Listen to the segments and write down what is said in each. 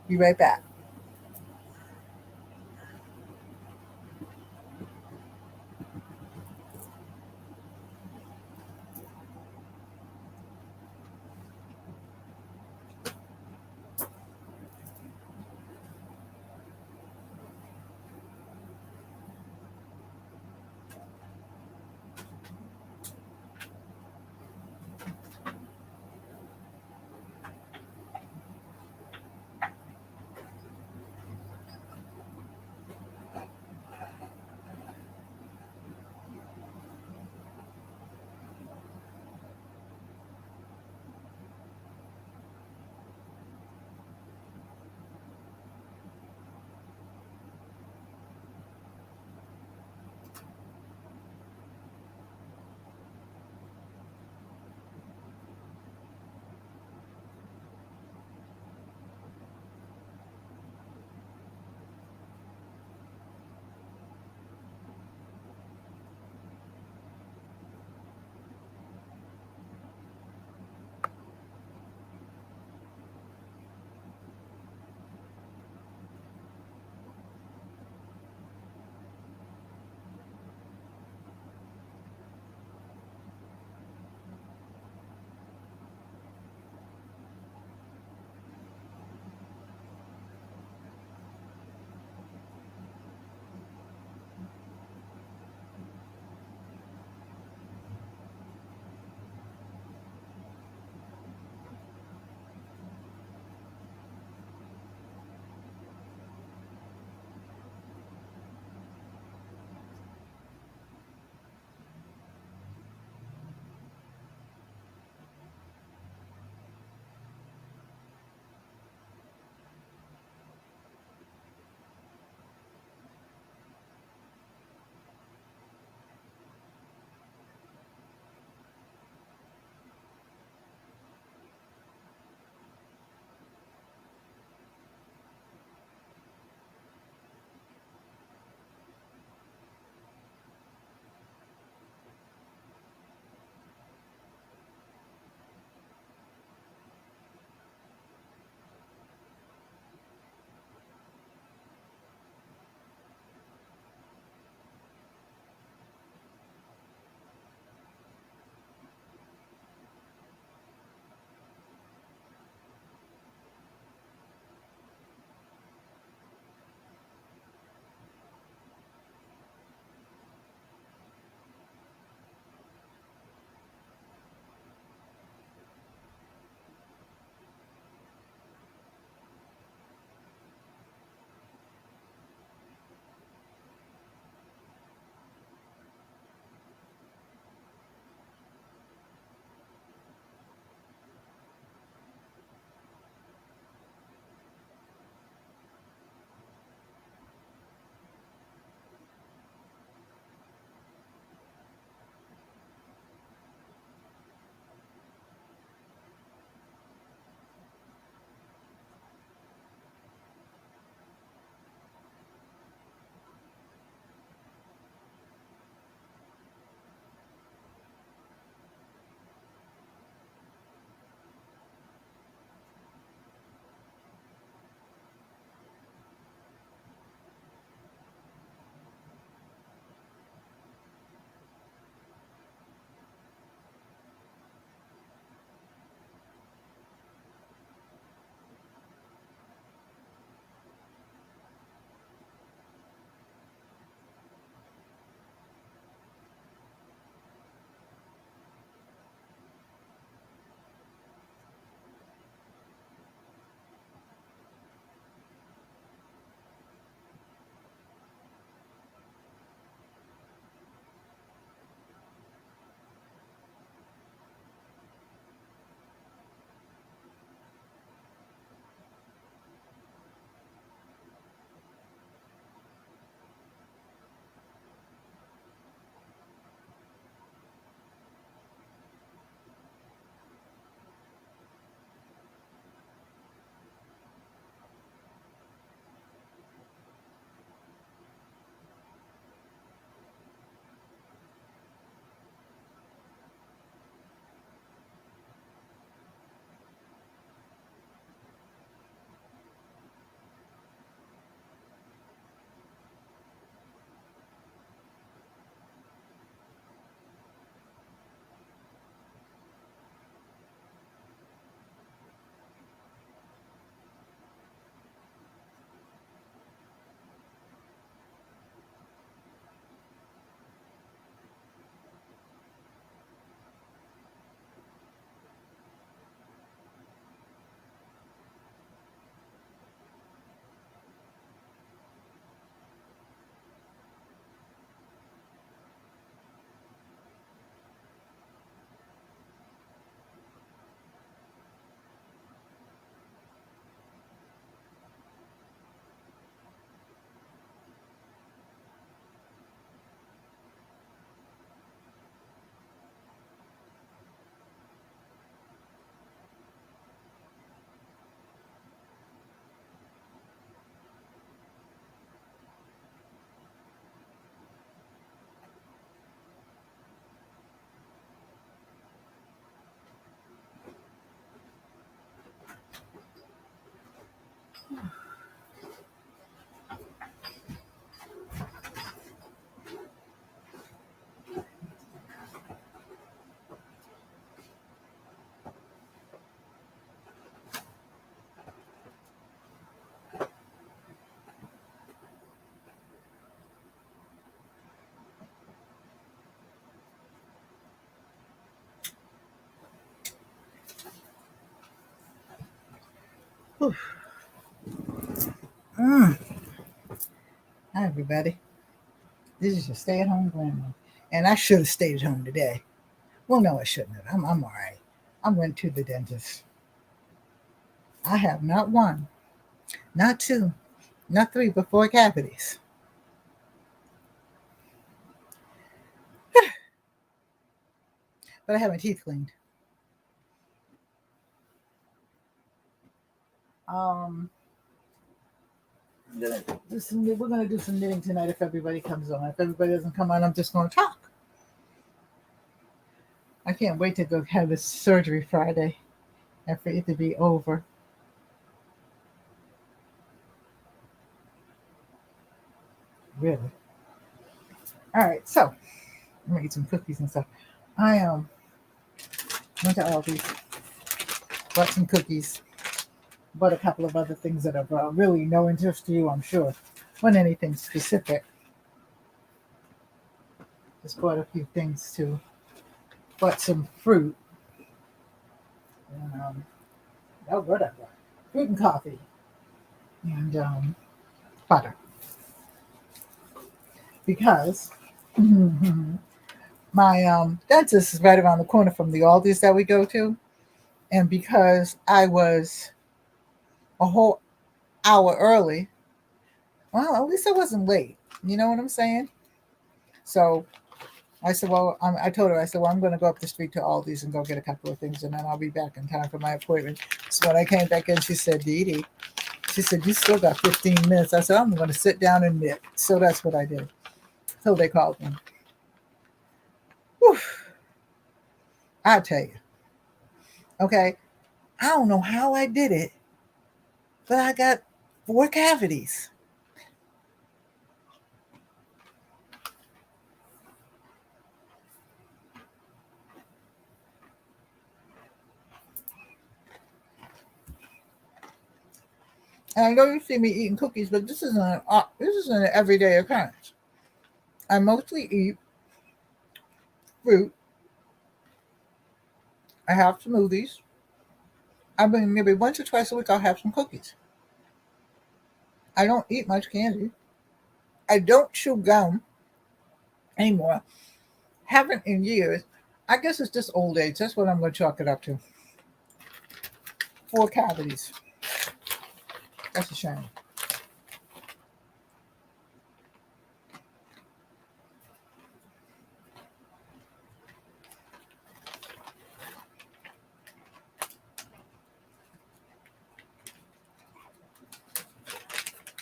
Be right back. Hi, everybody. This is your stay-at-home grandma. And I should have stayed at home today. Well, no, I shouldn't have. I'm all right. I went to the dentist. I have not one, not two, not three, but four cavities. But I have my teeth cleaned. We're gonna do some knitting tonight if everybody comes on. If everybody doesn't come on, I'm just gonna talk. I can't wait to go have this surgery Friday and for it to be over. Really. All right, so I'm gonna eat some cookies and stuff. I went to Aldi's, bought some cookies, bought a couple of other things that have really no interest to you, I'm sure. Wasn't anything specific. Just bought a few things too. Bought some fruit. And, what I bought? Fruit and coffee. And butter. Because my dentist is right around the corner from the Aldi's that we go to. And because I was a whole hour early, well, at least I wasn't late. You know what I'm saying? So I said, I told her, I said, I'm going to go up the street to Aldi's and go get a couple of things, and then I'll be back in time for my appointment. So when I came back in, she said, Dee Dee, she said, you still got 15 minutes. I said, I'm going to sit down and knit. So that's what I did. So they called me. Whew. I tell you. Okay. I don't know how I did it, but I got 4 cavities. And I know you see me eating cookies, but this isn't an everyday occurrence. I mostly eat fruit. I have smoothies. I mean, maybe once or twice a week I'll have some cookies. I don't eat much candy. I don't chew gum anymore. Haven't in years. I guess it's just old age. That's what I'm going to chalk it up to. 4 cavities. That's a shame.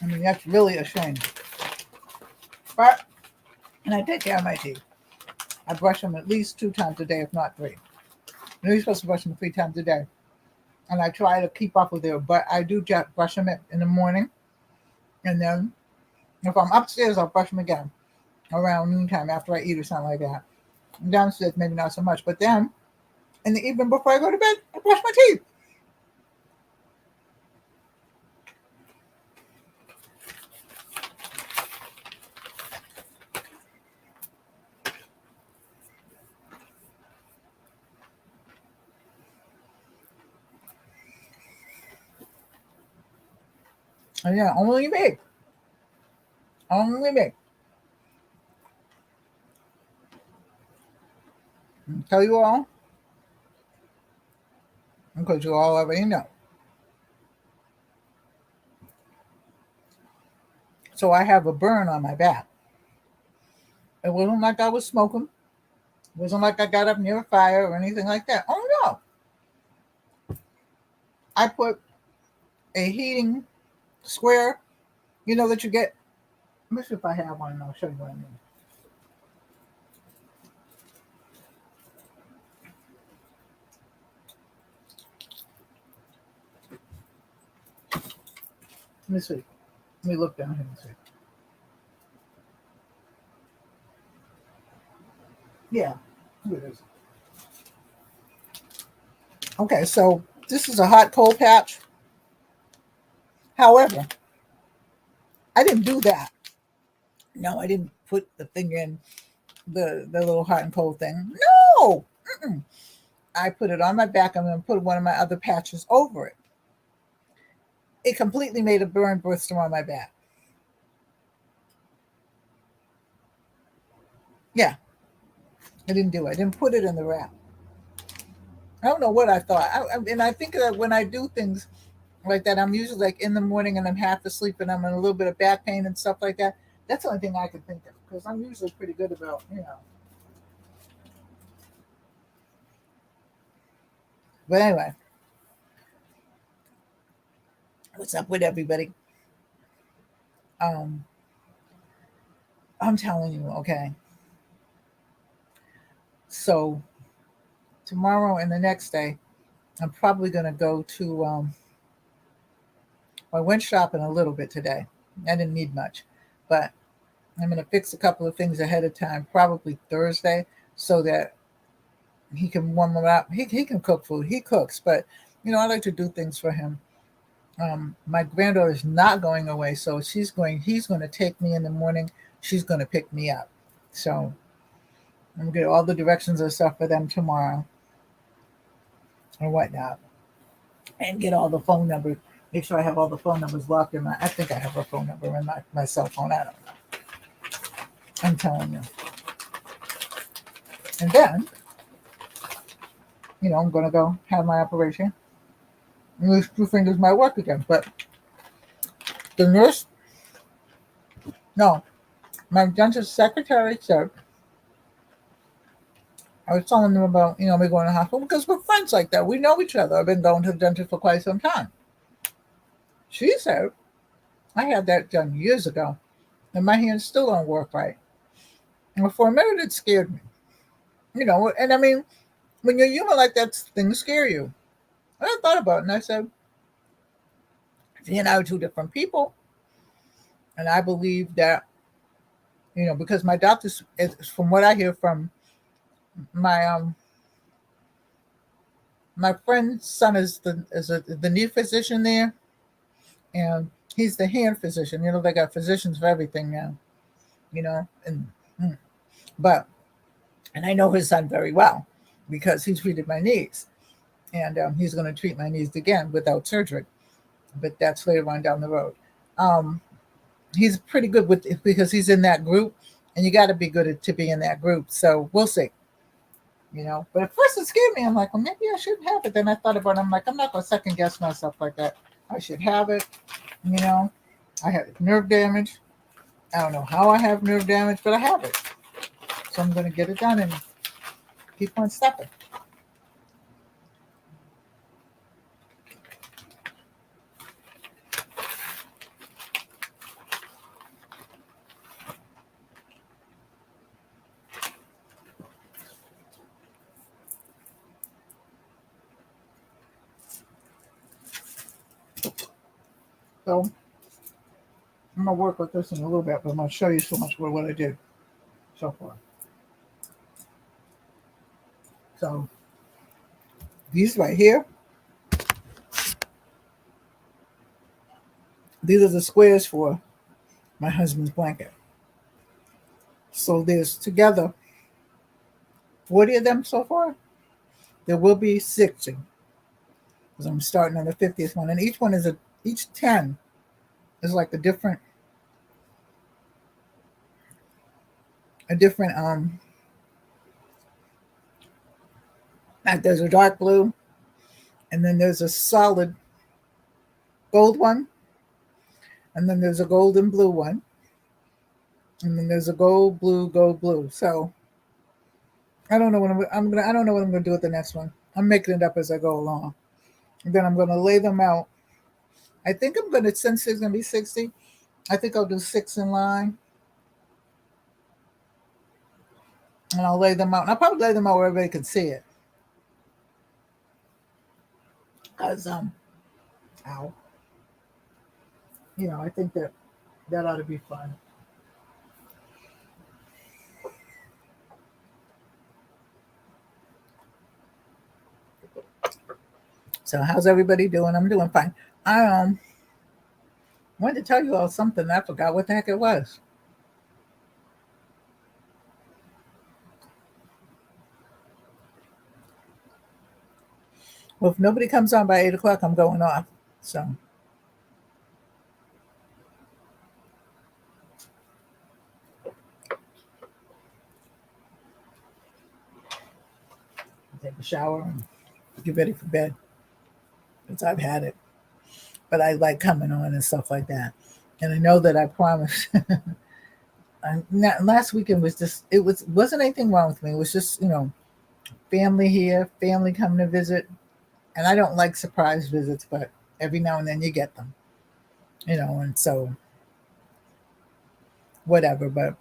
I mean, that's really a shame. But, and I take care of my teeth. I brush them at least 2 times a day, if not 3. You're supposed to brush them 3 times a day. And I try to keep up with it, but I do brush them in the morning. And then if I'm upstairs, I'll brush them again around noontime after I eat or something like that. And downstairs, maybe not so much. But then in the evening before I go to bed, I brush my teeth. And yeah, only me. Only me. I'll tell you all, because you all already know. So I have a burn on my back. It wasn't like I was smoking. It wasn't like I got up near a fire or anything like that. Oh no. I put a heating square, that you get. Let me see if I have one and I'll show you what I mean. Let me see. Let me look down here and see. Yeah, here it is. Okay, so this is a hot cold patch. However, I didn't do that. No, I didn't put the thing in the little hot and cold thing. No, mm-mm. I put it on my back. I'm going to put one of my other patches over it. It completely made a burn blister on my back. Yeah, I didn't do it. I didn't put it in the wrap. I don't know what I thought. And I think that when I do things like that, I'm usually like in the morning and I'm half asleep and I'm in a little bit of back pain and stuff like that. That's the only thing I can think of because I'm usually pretty good about, But anyway, what's up with everybody? Um, I'm telling you, okay. So tomorrow and the next day, I'm probably going to go to. I went shopping a little bit today. I didn't need much, but I'm going to fix a couple of things ahead of time, probably Thursday, so that he can warm them up. He can cook food. He cooks, but I like to do things for him. My granddaughter's not going away, so he's going to take me in the morning. She's going to pick me up. So I'm going to get all the directions and stuff for them tomorrow and whatnot, and get all the phone numbers. Make sure I have all the phone numbers locked in I think I have a phone number in my cell phone. I don't know. I'm telling you. And then, I'm going to go have my operation. And these 2 fingers might work again. But the nurse, no, my dentist secretary said, I was telling them about, me going to the hospital because we're friends like that. We know each other. I've been going to the dentist for quite some time. She said, I had that done years ago, and my hands still don't work right. And for a minute, it scared me. And I mean, when you're human like that, things scare you. And I thought about it, and I said, he and I are two different people. And I believe that, because my doctors, from what I hear from my my friend's son is the knee physician there, and he's the hand physician. They got physicians for everything now. And mm, but and I know his son very well because he treated my knees, and he's going to treat my knees again without surgery, but that's later on down the road. Um, he's pretty good with it because he's in that group, and you got to be good to be in that group. So we'll see. But at first it scared me. I'm like, well, maybe I shouldn't have it. Then I thought about it. I'm like, I'm not going to second guess myself like that. I should have it. You know, I had nerve damage. I don't know how I have nerve damage, but I have it. So I'm going to get it done and keep on stepping. So I'm going to work with this in a little bit, but I'm going to show you so much what I did so far. So these right here, these are the squares for my husband's blanket. So there's together 40 of them so far. There will be 60 because I'm starting on the 50th one, and each 10 is like a different like there's a dark blue, and then there's a solid gold one, and then there's a gold and blue one, and then there's a gold blue. So I don't know what I don't know what I'm gonna do with the next one. I'm making it up as I go along. And then I'm gonna lay them out. I think I'm gonna, since there's gonna be 60, I think I'll do 6 in line. And I'll lay them out. And I'll probably lay them out where everybody can see it. Because ow. I think that ought to be fun. So how's everybody doing? I'm doing fine. I wanted to tell you all something. I forgot what the heck it was. Well, if nobody comes on by 8 o'clock, I'm going off. So take a shower and get ready for bed. Because I've had it. But I like coming on and stuff like that. And I know that I promised. Last weekend was just wasn't anything wrong with me. It was just family here, family coming to visit, and I don't like surprise visits, but every now and then you get them, and so whatever. But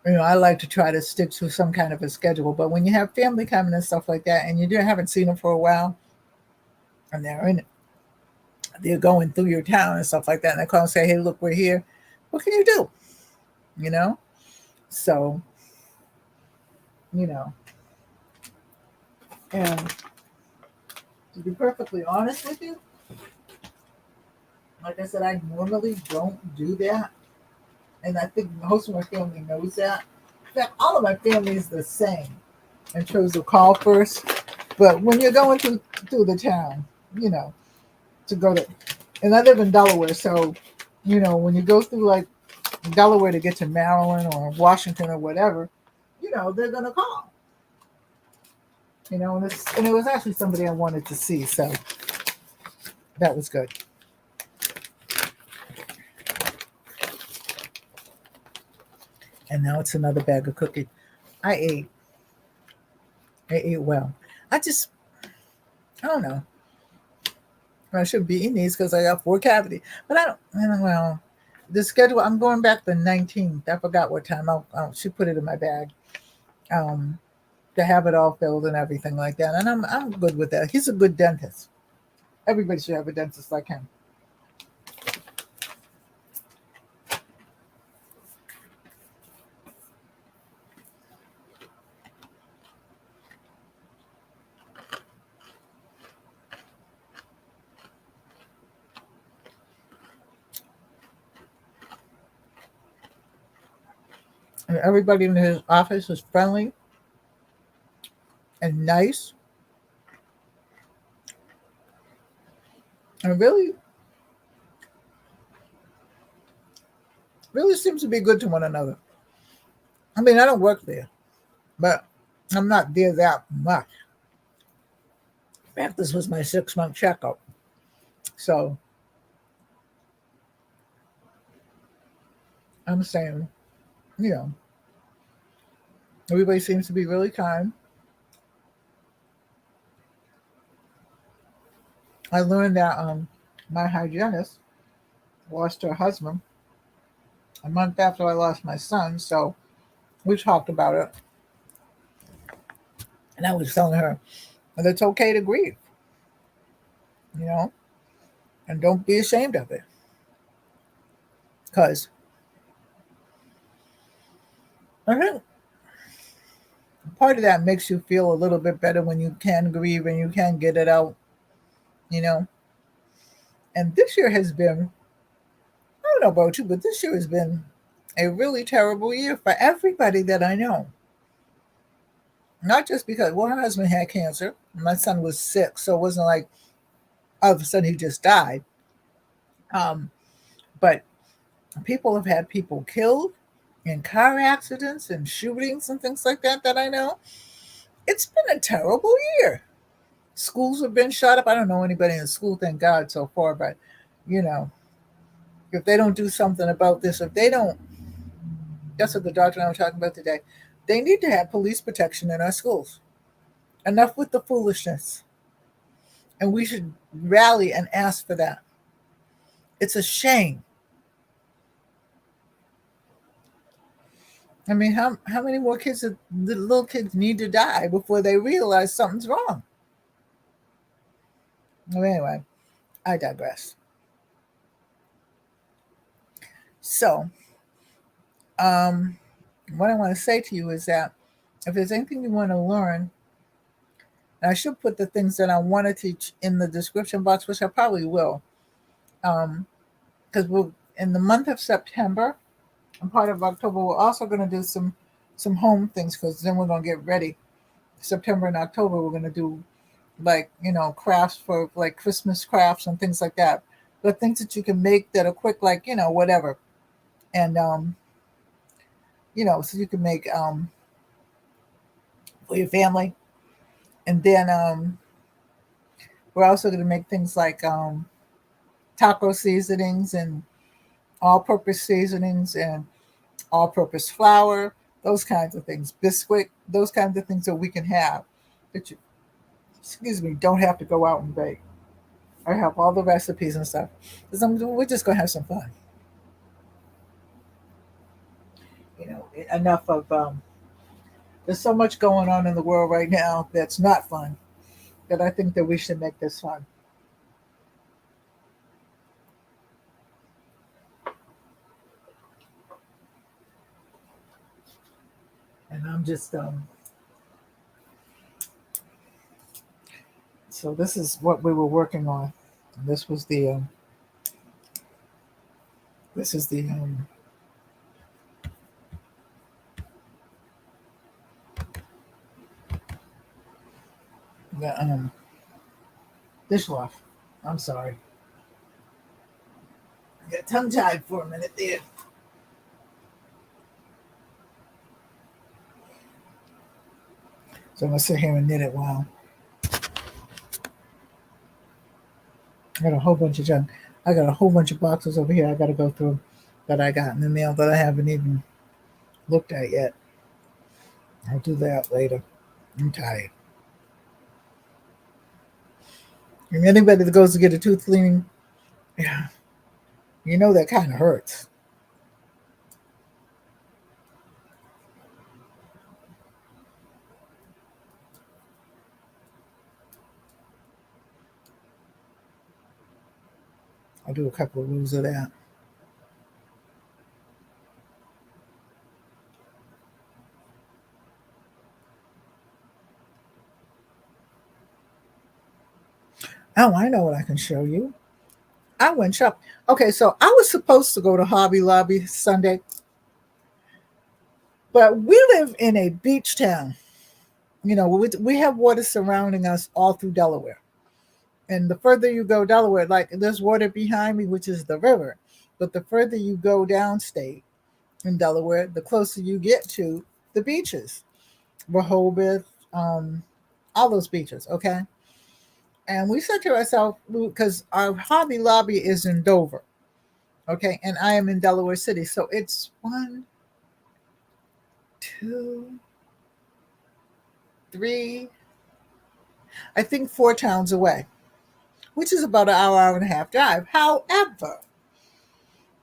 I like to try to stick to some kind of a schedule. But when you have family coming and stuff like that, and haven't seen them for a while, and they're going through your town and stuff like that, and they call and say, "Hey, look, we're here. What can you do?" So you know, and to be perfectly honest with you, like I said, I normally don't do that. And I think most of my family knows that. In fact, all of my family is the same in terms of call first. But when you're going through the town, to go to, and I live in Delaware, so, when you go through like Delaware to get to Maryland or Washington or whatever, they're going to call. And it was actually somebody I wanted to see. So that was good. And now it's another bag of cookies. I ate well. I don't know. I shouldn't be eating these because I got 4 cavities. But I don't, well, the schedule, I'm going back the 19th. I forgot what time. She put it in my bag to have it all filled and everything like that. And I'm good with that. He's a good dentist. Everybody should have a dentist like him. And everybody in his office is friendly and nice. And really seems to be good to one another. I mean, I don't work there, but I'm not there that much. In fact, this was my 6-month checkup. So I'm saying, everybody seems to be really kind. I learned that my hygienist lost her husband a month after I lost my son. So we talked about it. And I was telling her that it's okay to grieve, and don't be ashamed of it. Because I think part of that makes you feel a little bit better when you can grieve and you can get it out, And this year has been, I don't know about you, but this year has been a really terrible year for everybody that I know. Not just because, her husband had cancer. My son was sick, so it wasn't like all of a sudden he just died. But people have had people killed in car accidents and shootings and things like that I know. It's been a terrible year. Schools have been shut up. I don't know anybody in school, thank God, so far, but if they don't do something about this, if they don't, that's what the doctor and I were talking about today. They need to have police protection in our schools. Enough with the foolishness. And we should rally and ask for that. It's a shame. I mean, how many more the little kids need to die before they realize something's wrong? Well, anyway, I digress. So, um, what I want to say to you is that if there's anything you want to learn, and I should put the things that I want to teach in the description box, which I probably will, because we'll in the month of September and part of October, we're also going to do some home things because then we're going to get ready. September and October, we're going to do like crafts for like Christmas crafts and things like that. But things that you can make that are quick, like whatever, and so you can make for your family. And then we're also going to make things like taco seasonings and all-purpose seasonings and all-purpose flour, those kinds of things, biscuit, those kinds of things that we can have that you, excuse me, don't have to go out and bake. I have all the recipes and stuff. We're just gonna have some fun. Enough of there's so much going on in the world right now that's not fun that I think that we should make this fun. And I'm just so this is what we were working on. And this was this is the dishwasher. I'm sorry. I got tongue tied for a minute there. So I'm gonna sit here and knit it while I got a whole bunch of junk. I got a whole bunch of boxes over here I gotta go through that I got in the mail that I haven't even looked at yet. I'll do that later. I'm tired. And anybody that goes to get a tooth cleaning, yeah, that kind of hurts. I'll do a couple of rows of that. Oh, I know what I can show you. I went shop. Okay, so I was supposed to go to Hobby Lobby Sunday, but we live in a beach town. We have water surrounding us all through Delaware. And the further you go Delaware, like there's water behind me, which is the river. But the further you go downstate in Delaware, the closer you get to the beaches, Rehoboth, all those beaches. Okay. And we said to ourselves, because our Hobby Lobby is in Dover, okay, and I am in Delaware City, so it's 1, 2, 3, I think 4 towns away, which is about an hour and a half drive. However,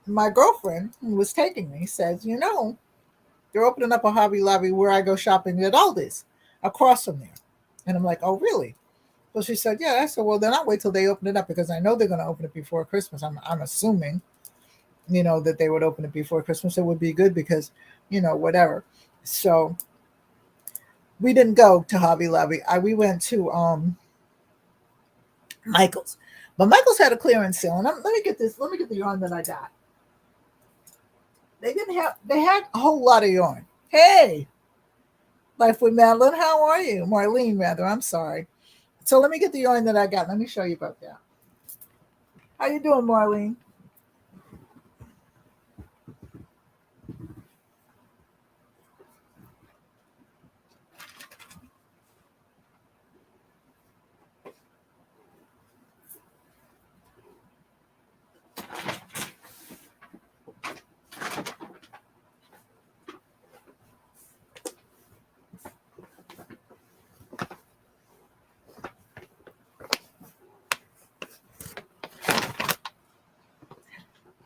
my girlfriend who was taking me says, they're opening up a Hobby Lobby where I go shopping at Aldi's across from there. And I'm like, oh, really? So she said, yeah. I said, well, then I'll wait till they open it up because I know they're going to open it before Christmas. I'm assuming, that they would open it before Christmas. It would be good because, whatever. So we didn't go to Hobby Lobby. We went to Michael's. But Michael's had a clearance sale. And let me get this. Let me get the yarn that I got. They had a whole lot of yarn. Hey, Life with Madeline, how are you? Marlene, rather, I'm sorry. So let me get the yarn that I got. Let me show you about that. How you doing, Marlene?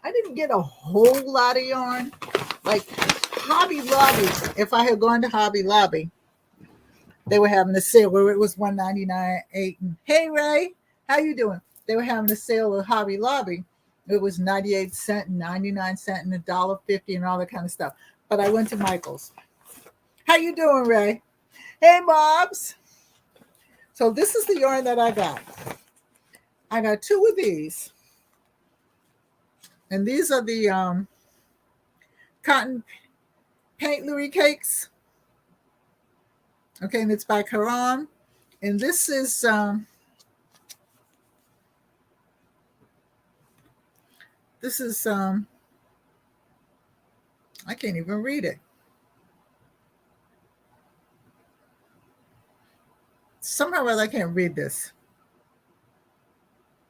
I didn't get a whole lot of yarn. Like Hobby Lobby, if I had gone to Hobby Lobby, they were having a sale where it was $1.99 8. Hey Ray, how you doing? They were having a sale at Hobby Lobby, It was 98 cents, 99 cents, and $1.50 and all that kind of stuff. But I went to Michael's. How you doing, Ray? Hey, Mobs. So this is the yarn that I got. I got 2 of these. And these are the cotton paintlery cakes. Okay, and it's by Karan. And this is I can't even read it. Somehow I can't read this.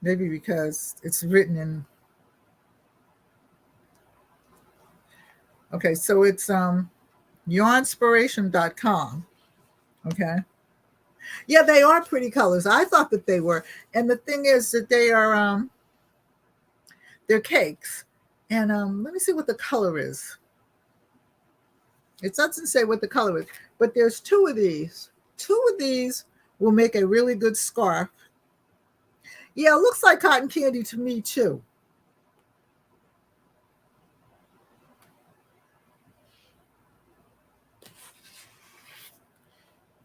Maybe because it's written in. Okay, so it's yarnspiration.com. Okay. Yeah, they are pretty colors. I thought that they were. And the thing is that they are they're cakes. And let me see what the color is. It doesn't say what the color is, but there's 2 of these. 2 of these will make a really good scarf. Yeah, it looks like cotton candy to me too.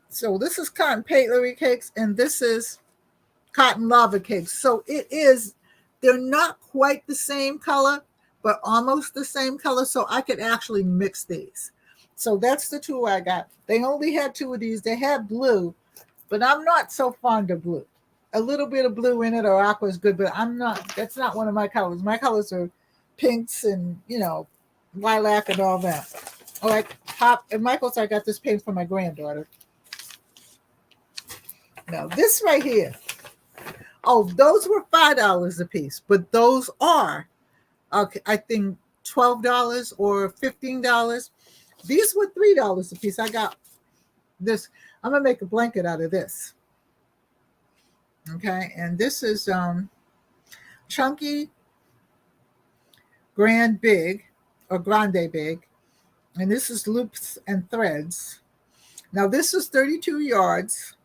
So this is cotton paintlery cakes, and this is cotton lava cakes. So they're not quite the same color, but almost the same color. So I could actually mix these. So that's the 2 I got. They only had 2 of these. They had blue, but I'm not so fond of blue. A little bit of blue in it or aqua is good, but that's not one of my colors. My colors are pinks and, lilac and all that. All right, at Michael's, I got this paint for my granddaughter. Now, this right here. Oh, those were $5 a piece, but those are, I think, $12 or $15. These were $3 a piece. I got this. I'm going to make a blanket out of this. Okay, and this is chunky grande big, and this is loops and threads. Now, this is 32 yards.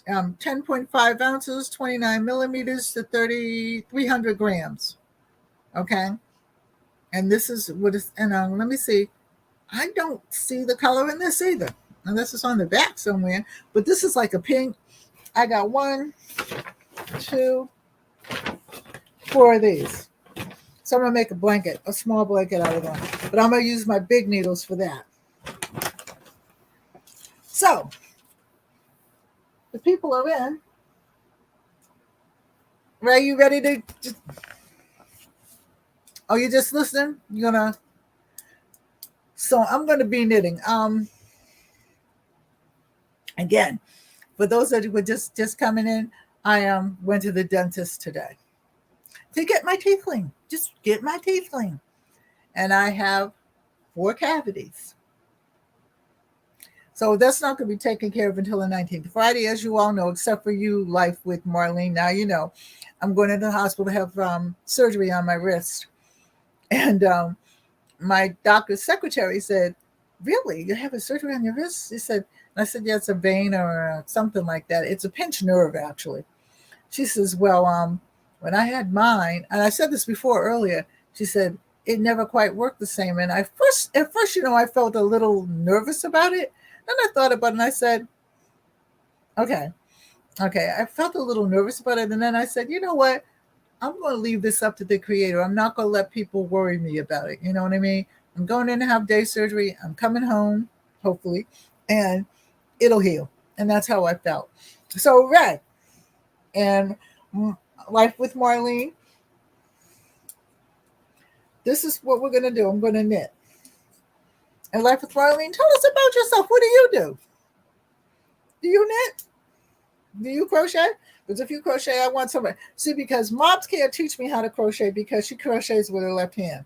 10.5 ounces, 29 millimeters to 300 grams. Okay. And this is what is, and let me see. I don't see the color in this either, unless it's on the back somewhere. But this is like a pink. I got 1, 2, 4 of these. So I'm going to make a small blanket out of them. But I'm going to use my big needles for that. So, the people are in. Ray, you ready to you just listening? So I'm gonna be knitting. Again, for those that were just coming in, I went to the dentist today to get my teeth cleaned. Just get my teeth cleaned. And I have 4 cavities. So that's not going to be taken care of until the 19th. Friday, as you all know, except for you, Life with Marlene. Now you know I'm going into the hospital to have surgery on my wrist. And my doctor's secretary said, "Really? You have a surgery on your wrist?" She said, and I said, "Yeah, it's a vein or something like that. It's a pinched nerve, actually." She says, "Well, when I had mine," and I said this before earlier, she said, "It never quite worked the same." And at first, I felt a little nervous about it. Then I thought about it and I said, okay. I felt a little nervous about it. And then I said, you know what? I'm going to leave this up to the creator. I'm not going to let people worry me about it. You know what I mean? I'm going in to have day surgery. I'm coming home, hopefully, and it'll heal. And that's how I felt. So, Ray and Life with Marlene, this is what we're going to do. I'm going to knit. And Life with Marlene, tell us about yourself. What do you do? Do you knit? Do you crochet? Because if you crochet, I want somebody. See, because Mobs can't teach me how to crochet because she crochets with her left hand.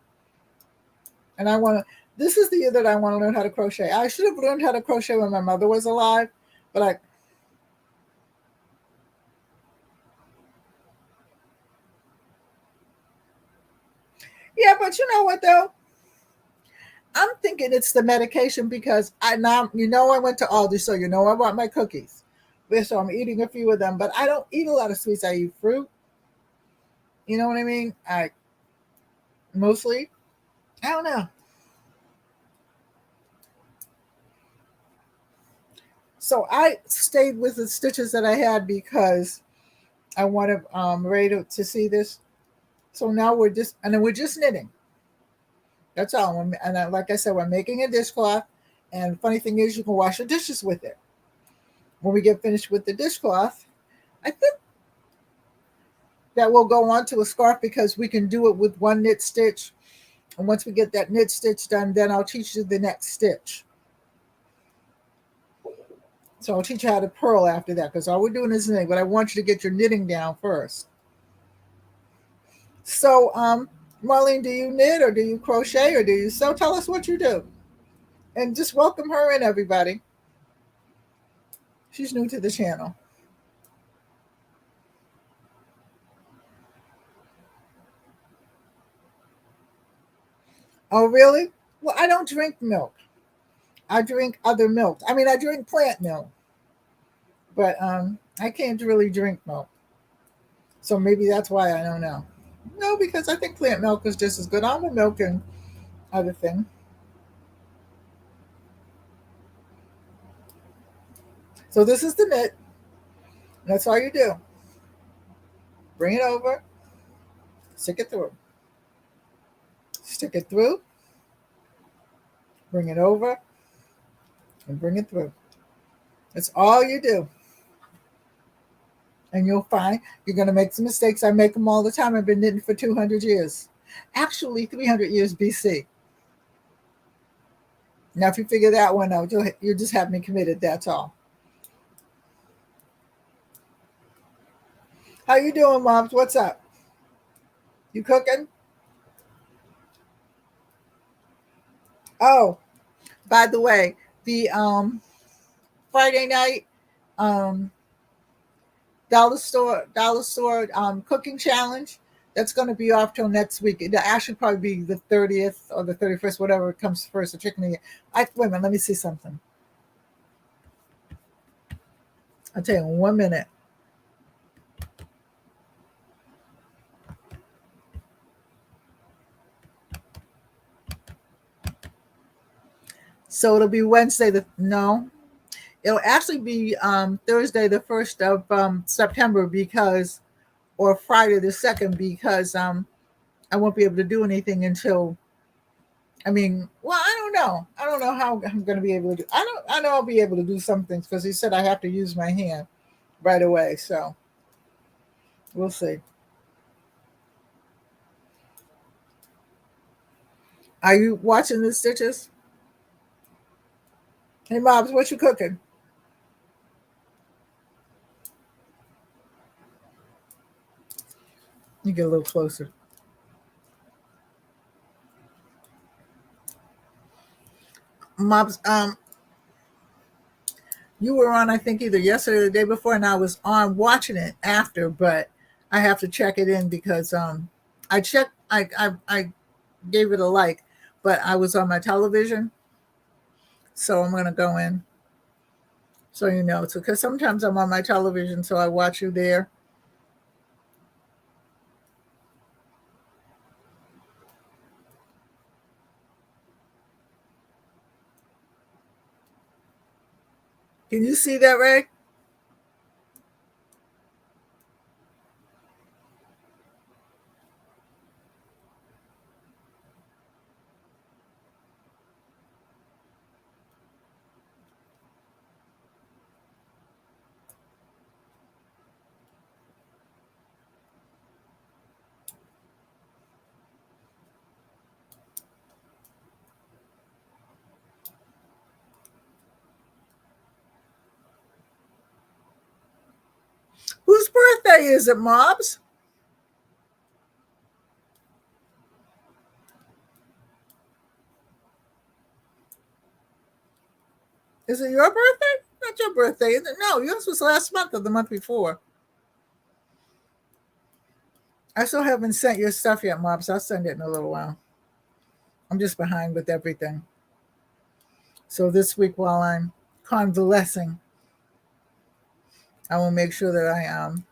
And I want to, this is the year that I want to learn how to crochet. I should have learned how to crochet when my mother was alive, but yeah, but you know what though? I'm thinking it's the medication because I went to Aldi, so I bought my cookies. So I'm eating a few of them, but I don't eat a lot of sweets. I eat fruit. You know what I mean? mostly. I don't know. So I stayed with the stitches that I had because I wanted Ray to see this. So now we're just knitting. That's all. And like I said, we're making a dishcloth. And funny thing is, you can wash your dishes with it. When we get finished with the dishcloth, I think that will go onto a scarf because we can do it with one knit stitch. And once we get that knit stitch done, then I'll teach you the next stitch. So I'll teach you how to purl after that because all we're doing is knitting, but I want you to get your knitting down first. So, Marlene, do you knit or do you crochet or do you sew? Tell us what you do. And just welcome her in, everybody. She's new to the channel. Oh, really? Well, I don't drink milk. I drink other milk. I mean, I drink plant milk, but I can't really drink milk. So maybe that's why I don't know. No, because I think plant milk is just as good. Almond milk and other thing. So this is the knit. That's all you do. Bring it over, stick it through. Stick it through, bring it over, and bring it through. That's all you do. And you'll find you're going to make some mistakes. I make them all the time. I've been knitting for 200 years. Actually, 300 years BC. Now, if you figure that one out, you'll just have me committed. That's all. How you doing, Moms? What's up? You cooking? Oh, by the way, the Friday night um, dollar store cooking challenge, that's going to be off till next week. It'll actually probably be the 30th or the 31st, whatever comes first. The chicken. Wait a minute. Let me see something. I'll tell you in 1 minute. So it'll be Wednesday. It'll actually be Thursday, the 1st of September or Friday the 2nd because I won't be able to do anything until. I mean, well, I don't know. I don't know how I'm going to be able to do. I know I'll be able to do some things because he said I have to use my hand right away. So we'll see. Are you watching the stitches? Hey, Mobs, what you cooking? You get a little closer. Mobs, you were on, I think, either yesterday or the day before, and I was on watching it after, but I have to check it in because I checked, I gave it a like, but I was on my television, so I'm gonna go in, so you know, so because sometimes I'm on my television, so I watch you there. Can you see that, Ray? Whose birthday is it, Mobs? Is it your birthday? Not your birthday, is it? No, yours was last month or the month before. I still haven't sent your stuff yet, Mobs. I'll send it in a little while. I'm just behind with everything. So this week, while I'm convalescing, I will make sure that I am.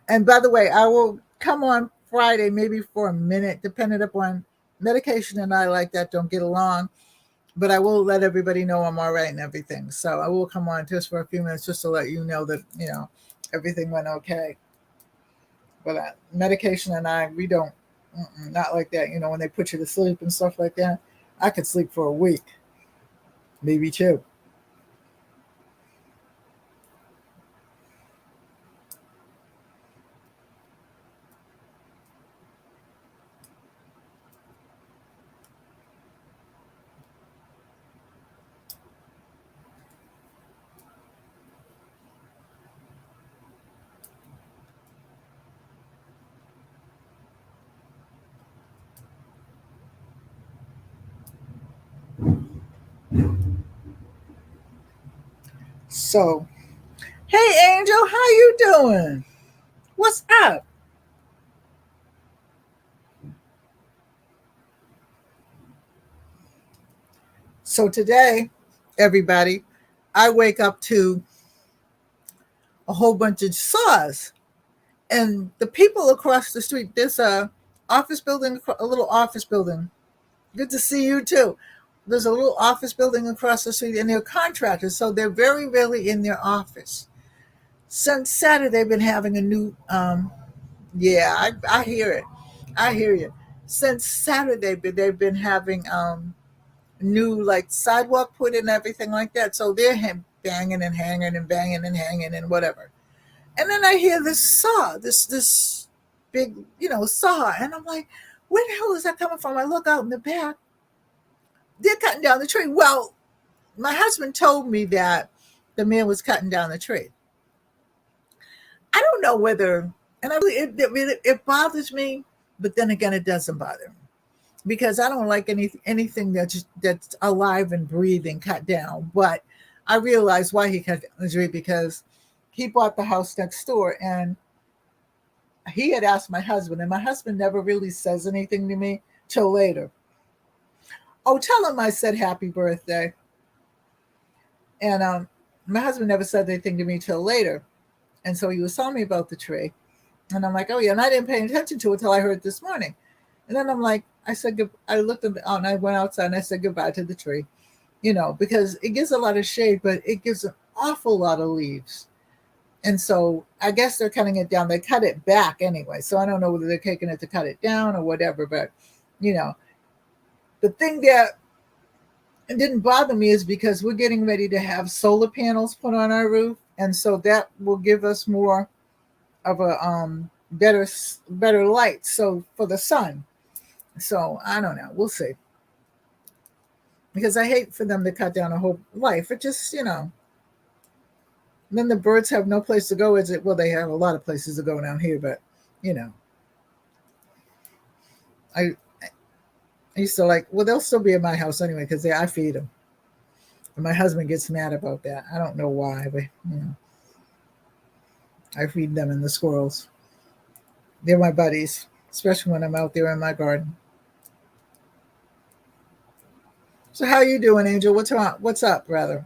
And by the way, I will come on Friday, maybe for a minute, depending upon medication and I like that don't get along. But I will let everybody know I'm all right and everything. So I will come on just for a few minutes just to let you know that, everything went okay. But medication and we don't, not like that. When they put you to sleep and stuff like that, I could sleep for a week, maybe two. So, hey Angel, how you doing? What's up? So today, everybody, I wake up to a whole bunch of saws, and the people across the street. There's a office building, a little office building. Good to see you too. There's a little office building across the street, and they're contractors, so they're very rarely in their office. Since Saturday, they've been having a new. Yeah, I hear it. I hear you. Since Saturday, they've been having new like sidewalk put in, everything like that. So they're banging and hanging and banging and hanging and whatever. And then I hear this saw, this big, saw, and I'm like, where the hell is that coming from? I look out in the back. They're cutting down the tree. Well, my husband told me that the man was cutting down the tree. I don't know whether, and I really, it bothers me, but then again, it doesn't bother me because I don't like anything that's alive and breathing cut down. But I realize why he cut down the tree, because he bought the house next door, and he had asked my husband, and my husband never really says anything to me till later. Oh, tell him I said happy birthday. And my husband never said anything to me till later. And so he was telling me about the tree. And I'm like, oh, yeah. And I didn't pay attention to it until I heard it this morning. And then I'm like, I said, I looked out and I went outside and I said goodbye to the tree, because it gives a lot of shade, but it gives an awful lot of leaves. And so I guess they're cutting it down. They cut it back anyway. So I don't know whether they're taking it to cut it down or whatever. But, the thing that didn't bother me is because we're getting ready to have solar panels put on our roof. And so that will give us more of a better light. So for the sun. So I don't know. We'll see. Because I hate for them to cut down a whole life. It just, then the birds have no place to go. Is it? Well, they have a lot of places to go down here, but I used to like. Well, they'll still be in my house anyway because I feed them. And my husband gets mad about that. I don't know why, but I feed them and the squirrels. They're my buddies, especially when I'm out there in my garden. So how you doing, Angel? What's up, rather?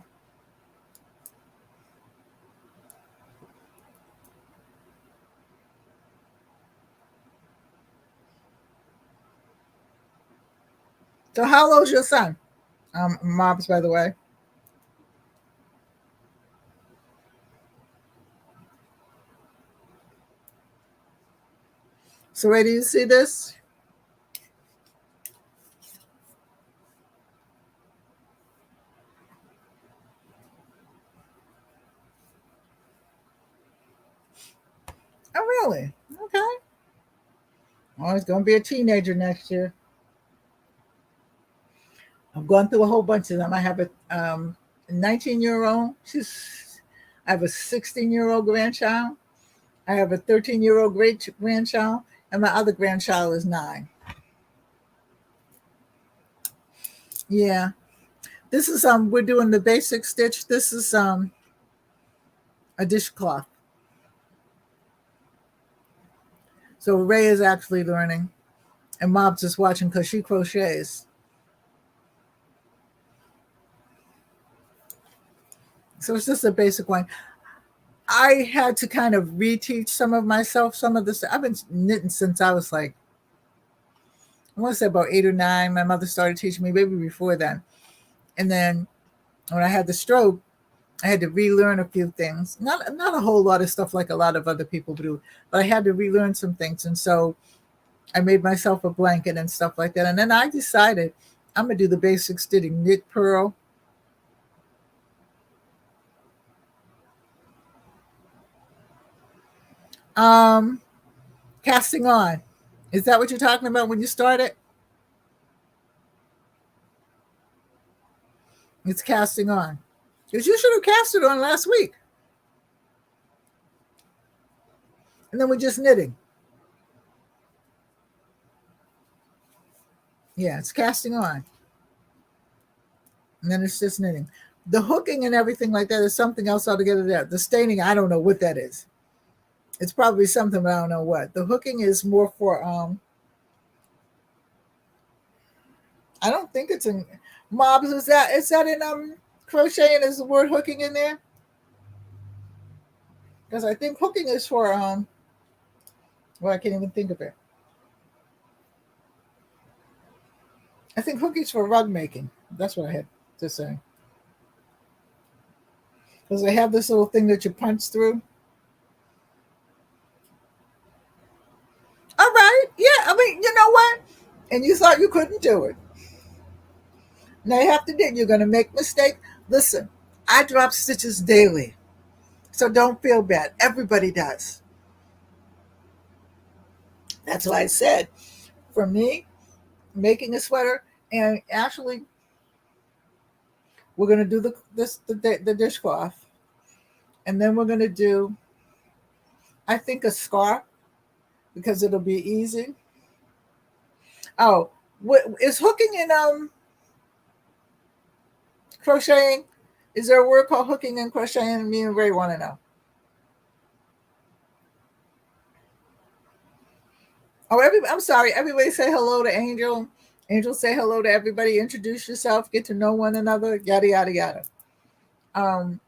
So how old's your son? Mobs, by the way. So where do you see this? Oh, really? Okay. Well, he's going to be a teenager next year. I've gone through a whole bunch of them. I have a 19-year-old. I have a 16-year-old grandchild. I have a 13-year-old great grandchild, and my other grandchild is 9. Yeah, this is we're doing the basic stitch. This is a dishcloth. So Ray is actually learning, and Mob's just watching because she crochets. So it's just a basic one. I had to kind of reteach some of myself, some of this. I've been knitting since I was like, I want to say about 8 or 9. My mother started teaching me, maybe before then. And then when I had the stroke, I had to relearn a few things. Not a whole lot of stuff like a lot of other people do, but I had to relearn some things. And so I made myself a blanket and stuff like that. And then I decided I'm gonna do the basics, did knit, purl. Um, Casting on. Is that what you're talking about when you started? It's casting on. Because you should have casted on last week. And then we're just knitting. Yeah, it's casting on. And then it's just knitting. The hooking and everything like that is something else altogether. There. The staining, I don't know what that is. It's probably something, but I don't know what. The hooking is more for I don't think it's in mobs. Is that in crocheting? Is the word hooking in there? Because I think hooking is for well, I can't even think of it. I think hooking's for rug making. That's what I had to say. Because they have this little thing that you punch through. All right. Yeah. I mean, you know what? And you thought you couldn't do it. Now you have to do. You're going to make mistakes. Listen, I drop stitches daily, so don't feel bad. Everybody does. That's why I said, for me, making a sweater, and actually, we're going to do the dishcloth, and then we're going to do, I think, a scarf because it'll be easy. Oh, is hooking in crocheting? Is there a word called hooking and crocheting? Me and Ray want to know. Oh, I'm sorry. Everybody say hello to Angel. Angel, say hello to everybody. Introduce yourself. Get to know one another. Yada yada yada. Um,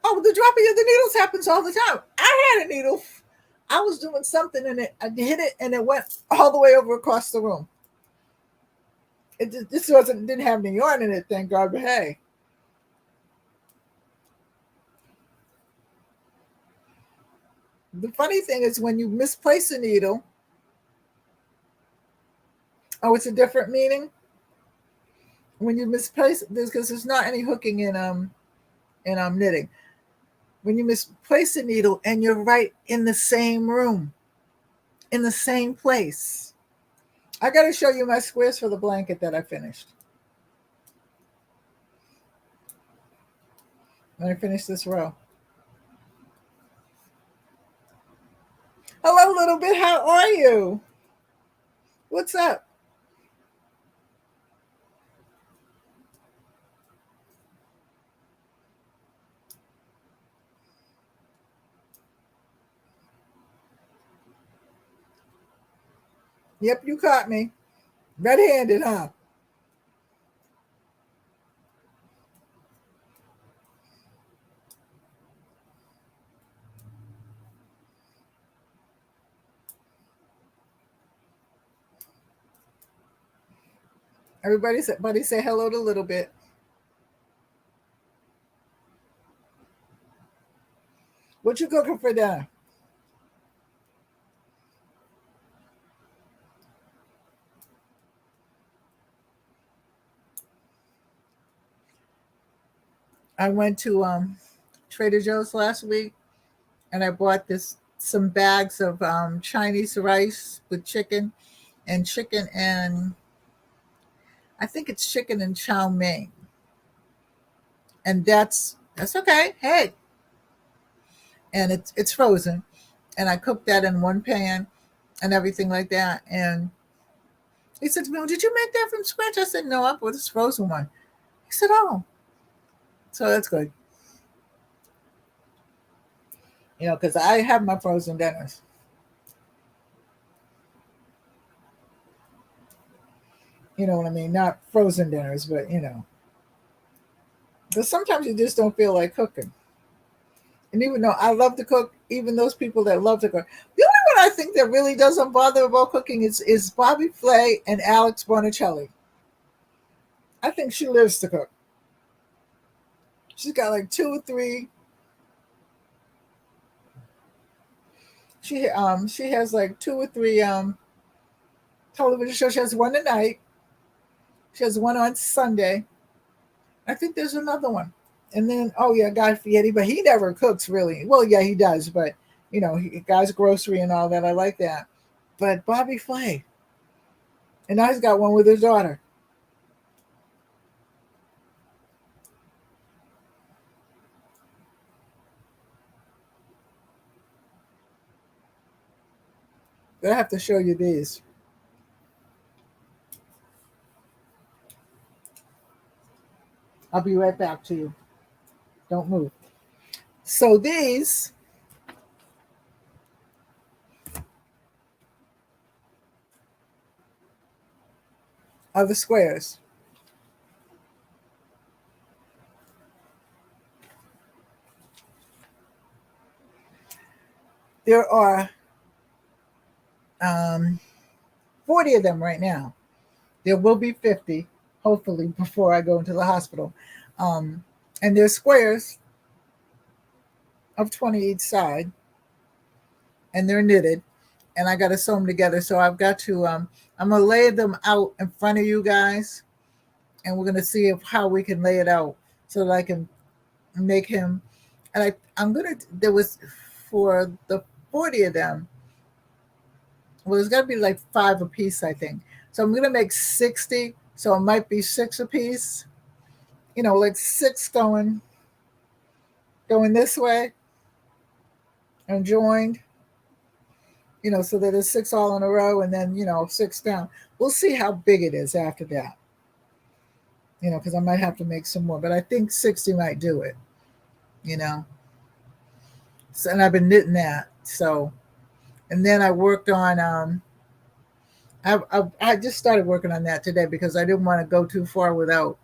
oh, the dropping of the needles happens all the time. I had a needle. I was doing something and I hit it and it went all the way over across the room. This didn't have any yarn in it, thank God. But hey, the funny thing is when you misplace a needle, oh, it's a different meaning. When you misplace this, because there's not any hooking in knitting. When you misplace a needle and you're right in the same room, in the same place. I got to show you my squares for the blanket that I finished. When I finish this row. Hello, little bit. How are you? What's up? Yep, you caught me. Red-handed, huh? Everybody say hello to little bit. What you cooking for dinner? I went to Trader Joe's last week and I bought some bags of Chinese rice with chicken and I think it's chicken and chow mein. And that's okay. Hey, and it's frozen. And I cooked that in one pan and everything like that. And he said to me, "Well, did you make that from scratch?" I said, "No, I bought this frozen one." He said, "Oh, so that's good." Because I have my frozen dinners. You know what I mean? Not frozen dinners, but because sometimes you just don't feel like cooking. And even though I love to cook, even those people that love to cook, the only one I think that really doesn't bother about cooking is Bobby Flay and Alex Bonicelli. I think she lives to cook. She's got like two or three. She has like two or three television shows. She has one tonight. She has one on Sunday. I think there's another one. And then, oh yeah, Guy Fieri, but he never cooks really. Well, yeah, he does, but he Guy's grocery and all that. I like that. But Bobby Flay, and now he's got one with his daughter. But I have to show you these. I'll be right back to you. Don't move. So these are the squares. There are 40 of them right now. There will be 50, hopefully, before I go into the hospital. And they're squares of 20 each side, and they're knitted. And I got to sew them together. So I've got to, I'm going to lay them out in front of you guys, and we're going to see how we can lay it out so that I can make him. And there was, for the 40 of them, well, there's got to be like 5 a piece, I think. So I'm going to make 60. So it might be 6 a piece, like 6 going this way and joined, so that it's 6 all in a row and then, 6 down. We'll see how big it is after that, because I might have to make some more, but I think 60 might do it, So, and I've been knitting that. So, and then I worked on, I just started working on that today because I didn't want to go too far without,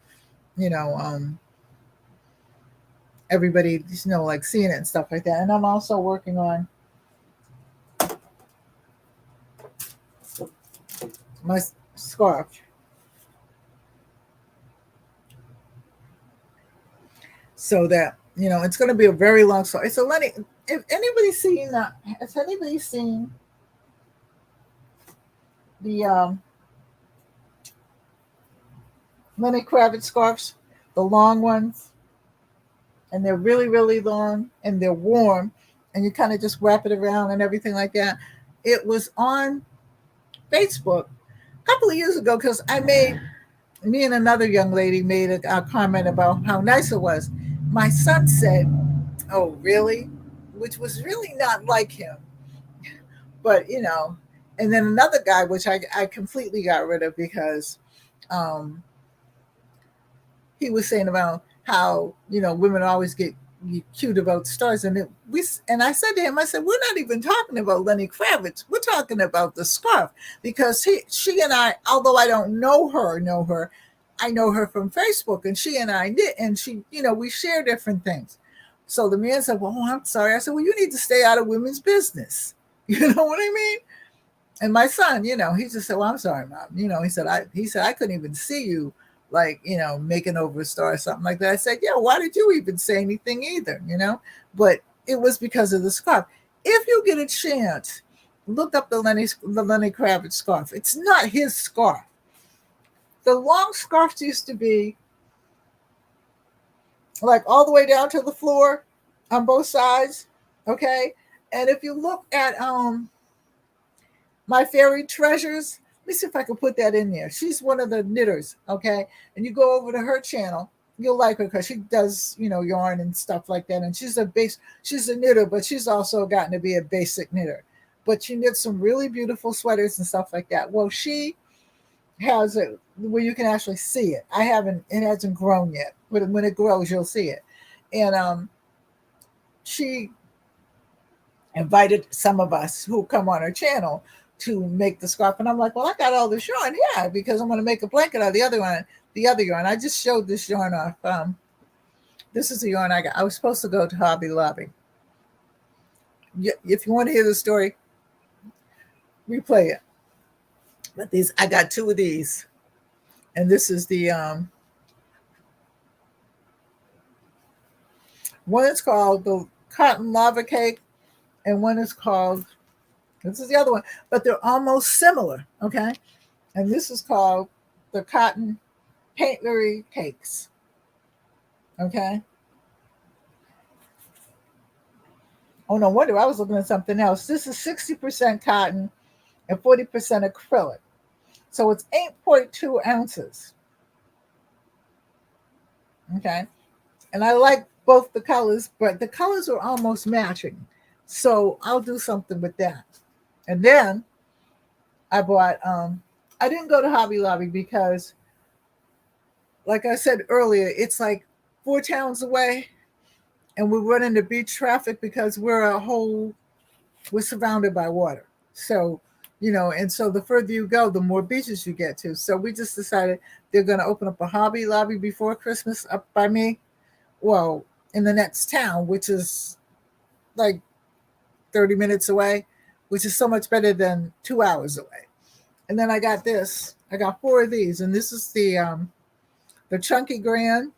everybody, like seeing it and stuff like that. And I'm also working on my scarf. So that, it's going to be a very long story. So Lenny, if anybody's seen that, has anybody seen the Lenny Kravitz scarves, the long ones? And they're really, really long and they're warm and you kind of just wrap it around and everything like that. It was on Facebook a couple of years ago because me and another young lady made a comment about how nice it was. My son said, "Oh, really?" Which was really not like him. But, and then another guy, which I completely got rid of because he was saying about how, women always get cute about stars. And I said to him, I said, we're not even talking about Lenny Kravitz. We're talking about the scarf because she and I, although I don't know her, I know her from Facebook and she and I did. And she, we share different things. So the man said, well, I'm sorry. I said, well, you need to stay out of women's business. You know what I mean? And my son, he just said, well, I'm sorry, Mom. He said, I couldn't even see you like, making over a star or something like that. I said, yeah, why did you even say anything either? But it was because of the scarf. If you get a chance, look up the Lenny Kravitz scarf. It's not his scarf. The long scarves used to be like all the way down to the floor on both sides. Okay. And if you look at My Fairy Treasures, let me see if I can put that in there. She's one of the knitters, okay? And you go over to her channel, you'll like her because she does, yarn and stuff like that. And she's a knitter, but she's also gotten to be a basic knitter. But she knits some really beautiful sweaters and stuff like that. Well, she has it where you can actually see it. It hasn't grown yet. When it grows, you'll see it. And she invited some of us who come on her channel to make the scarf. And I'm like, well, I got all this yarn. Yeah, because I'm going to make a blanket out of the other one, the other yarn. I just showed this yarn off. This is the yarn I got. I was supposed to go to Hobby Lobby. If you want to hear the story, replay it. But I got two of these. And this is the, one is called the Cotton Lava Cake, and one is called, this is the other one, but they're almost similar, okay? And this is called the Cotton Paintlery Cakes, okay? Oh, no wonder I was looking at something else. This is 60% cotton and 40% acrylic. So it's 8.2 ounces, okay? And I like both the colors, but the colors are almost matching. So I'll do something with that. And then I bought, I didn't go to Hobby Lobby because, like I said earlier, it's like 4 towns away, and we run into beach traffic because we're surrounded by water. So, and so the further you go, the more beaches you get to. So we just decided they're going to open up a Hobby Lobby before Christmas up by me. Well, in the next town, which is like 30 minutes away, which is so much better than 2 hours away. And then I got this. I got 4 of these, and this is the Chunky Grand,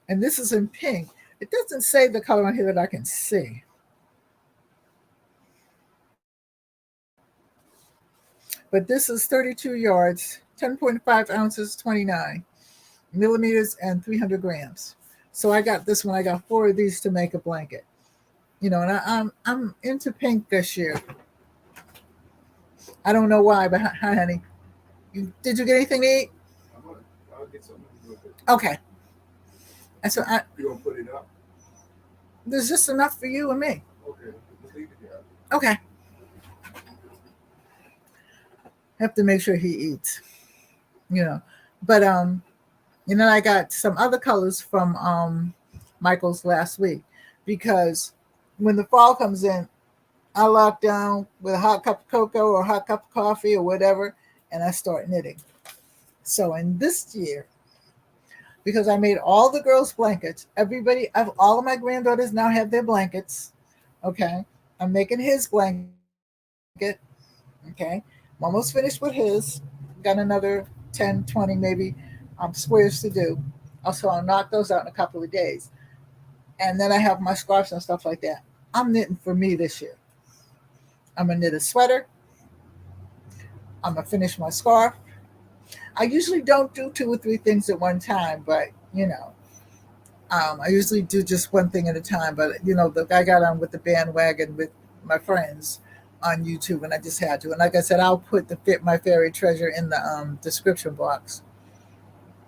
and this is in pink. It doesn't say the color on here that I can see. But this is 32 yards, 10.5 ounces, 29 millimeters, and 300 grams. So I got this one. I got 4 of these to make a blanket. And I'm into pink this year. I don't know why, but hi, honey. Did you get anything to eat? I'll get something. Okay. And so You gonna put it up? There's just enough for you and me. Okay. Just leave it here. Okay. Have to make sure he eats. But I got some other colors from Michael's last week, because when the fall comes in, I lock down with a hot cup of cocoa or a hot cup of coffee or whatever, and I start knitting. So in this year, because I made all the girls' blankets, all of my granddaughters now have their blankets. Okay. I'm making his blanket. Okay. I'm almost finished with his. Got another 10, 20 maybe squares to do. Also, I'll knock those out in a couple of days. And then I have my scarves and stuff like that. I'm knitting for me this year. I'm going to knit a sweater. I'm going to finish my scarf. I usually don't do 2 or 3 things at one time, but, I usually do just one thing at a time. But, I got on with the bandwagon with my friends on YouTube, and I just had to. And like I said, I'll put the Fit My Fairy Treasure in the description box.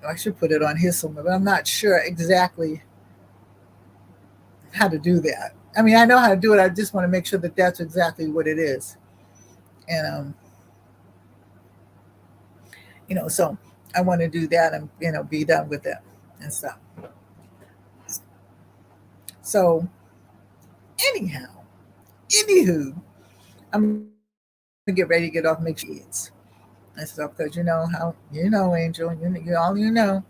I should put it on here somewhere, but I'm not sure exactly how to do that. I mean, I know how to do it. I just want to make sure that that's exactly what it is. And, so I want to do that and, be done with it and stuff. So anywho, I'm going to get ready to get off, make sure he eats and stuff, because how, Angel, you know.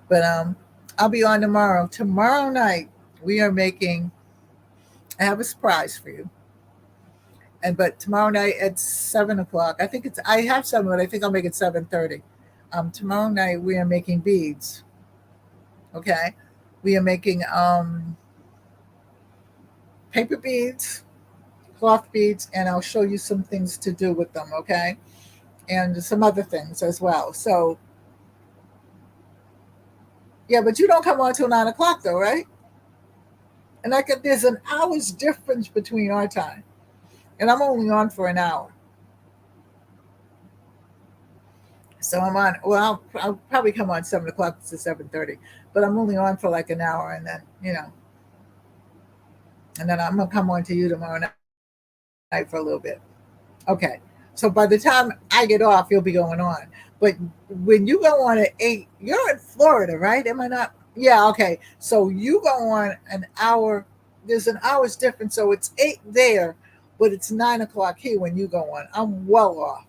But I'll be on tomorrow. Tomorrow night, we are I have a surprise for you. But tomorrow night at 7:00, I have 7, but I think I'll make it 7:30. Tomorrow night, we are making beads. Okay. We are making paper beads, cloth beads, and I'll show you some things to do with them. Okay. And some other things as well. So, yeah, but you don't come on till 9:00 though, right? And there's an hour's difference between our time. And I'm only on for an hour. So I'm on, I'll probably come on 7:00 to 7:30, but I'm only on for like an hour, and then, and then I'm going to come on to you tomorrow night for a little bit. Okay. So by the time I get off, you'll be going on. But when you go on at 8, you're in Florida, right? Am I not? Yeah. Okay. So you go on an hour there's an hour's difference, so it's 8 there, but it's 9 o'clock here when you go on. I'm well off.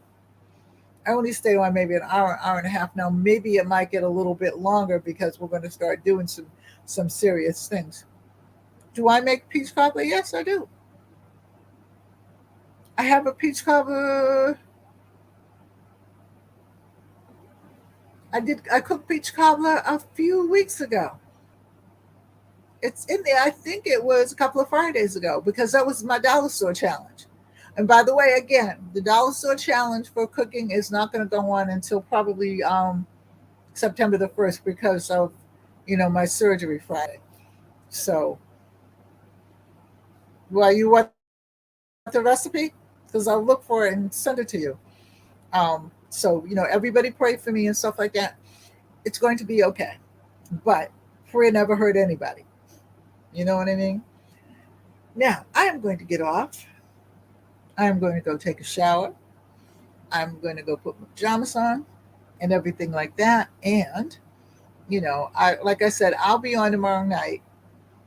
I only stay on maybe an hour, hour and a half now. Maybe it might get a little bit longer because we're going to start doing some serious things. Do I make peach cobbler? Yes, I do. I have a peach cobbler. I cooked peach cobbler a few weeks ago. It's in there. I think it was a couple of Fridays ago because that was my dollar store challenge. And by the way, again, the dollar store challenge for cooking is not going to go on until probably September the 1st because of my surgery Friday. So, well, you want the recipe? Because I'll look for it and send it to you. So everybody pray for me and stuff like that. It's going to be okay. But prayer never hurt anybody. You know what I mean? Now, I am going to get off. I am going to go take a shower. I'm going to go put my pajamas on and everything like that. And, I like I said, I'll be on tomorrow night.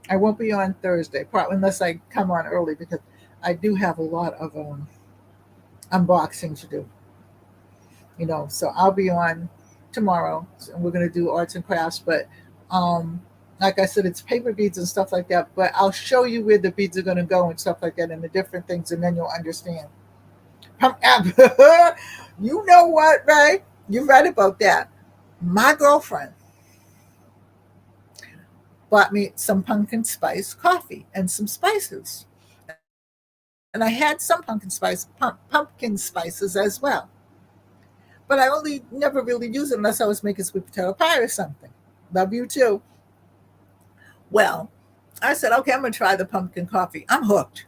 I won't be on Thursday, probably unless I come on early because I do have a lot of unboxing to do. So I'll be on tomorrow and we're going to do arts and crafts. But like I said, it's paper beads and stuff like that. But I'll show you where the beads are going to go and stuff like that and the different things, and then you'll understand. You know what, right? You're right about that. My girlfriend bought me some pumpkin spice coffee and some spices. And I had some pumpkin spices as well. But I only never really use it unless I was making sweet potato pie or something. Love you too. Well, I said, okay, I'm going to try the pumpkin coffee. I'm hooked.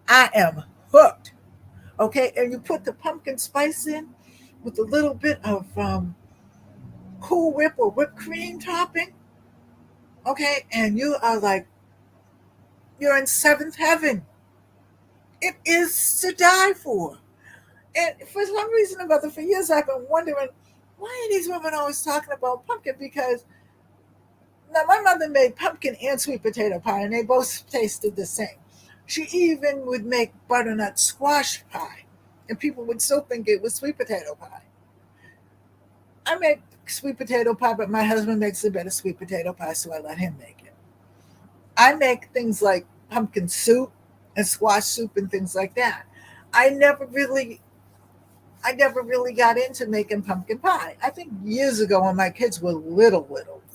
I am hooked. Okay, and you put the pumpkin spice in with a little bit of Cool Whip or whipped cream topping. Okay, and you are like, you're in seventh heaven. It is to die for. And for some reason or other, for years I've been wondering, why are these women always talking about pumpkin? Because now my mother made pumpkin and sweet potato pie, and they both tasted the same. She even would make butternut squash pie, and people would still think it was sweet potato pie. I make sweet potato pie, but my husband makes a better sweet potato pie, so I let him make it. I make things like pumpkin soup and squash soup and things like that. I never really got into making pumpkin pie. I think years ago when my kids were little,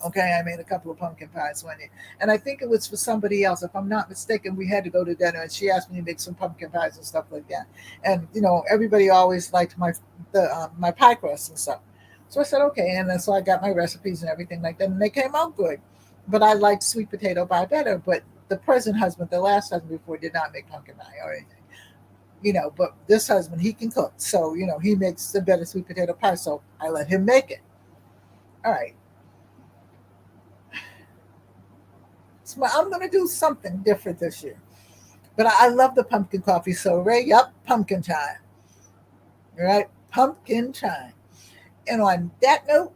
okay, I made a couple of pumpkin pies one year. And I think it was for somebody else. If I'm not mistaken, we had to go to dinner and she asked me to make some pumpkin pies and stuff like that. And, everybody always liked my pie crust and stuff. So I said, okay. And then so I got my recipes and everything like that. And they came out good. But I liked sweet potato pie better. But the present husband, the last husband before, did not make pumpkin pie or anything. But this husband, he can cook. So, he makes the better sweet potato pie. So I let him make it. All right. So I'm going to do something different this year. But I love the pumpkin coffee. So, Ray, yep, pumpkin time. All right. Pumpkin time. And on that note,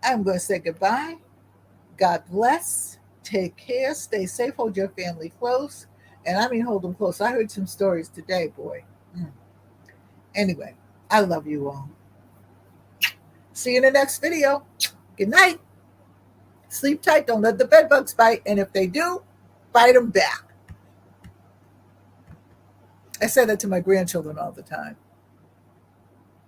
I'm going to say goodbye. God bless. Take care. Stay safe. Hold your family close. And I mean, hold them close. I heard some stories today, boy. Anyway, I love you all. See you in the next video. Good night. Sleep tight. Don't let the bed bugs bite. And if they do, bite them back. I say that to my grandchildren all the time.